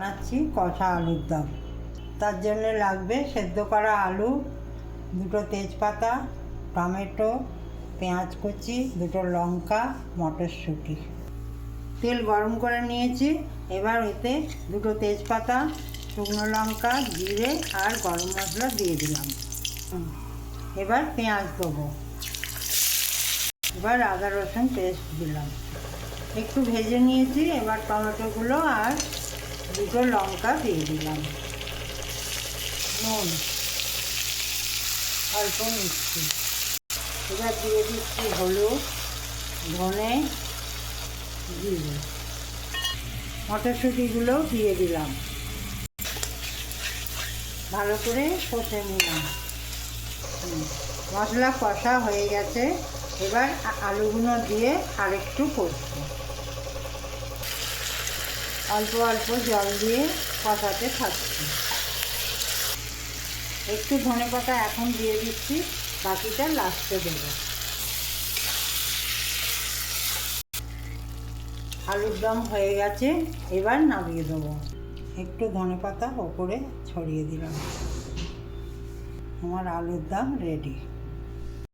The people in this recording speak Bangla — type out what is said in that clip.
বানাচ্ছি কষা আলুর দম। তার জন্য লাগবে সেদ্ধ করা আলু, দুটো তেজপাতা, টমেটো, পেঁয়াজ কুচি, দুটো লঙ্কা, মটরশুঁটি। তেল গরম করে নিয়েছি। এবার এতে দুটো তেজপাতা, শুকনো লঙ্কা, জিরে আর গরম মশলা দিয়ে দিলাম। এবার পেঁয়াজ দেবো। এবার আদা রসুন পেস্ট দিলাম, একটু ভেজে নিয়েছি। এবার টমেটোগুলো আর দুটো লঙ্কা দিয়ে দিলাম, নুন, অল্প মিষ্টি। এবার দিয়ে দিচ্ছি হলুদ, ধনে, জিরে। মটরশুঁটিগুলোও দিয়ে দিলাম, ভালো করে কষে নিলাম। মশলা কষা হয়ে গেছে। এবার আলুগুলো দিয়ে আরেকটু কষবো। অল্প অল্প জল দিয়ে কষাতে থাকছি। একটু ধনেপাতা এখন দিয়ে দিচ্ছি, বাকিটা লাস্টে দেবো। আলুর দম হয়ে গেছে, এবার নামিয়ে দেবো। একটু ধনেপাতা ওপরে ছড়িয়ে দিলাম। আমার আলুর দম রেডি।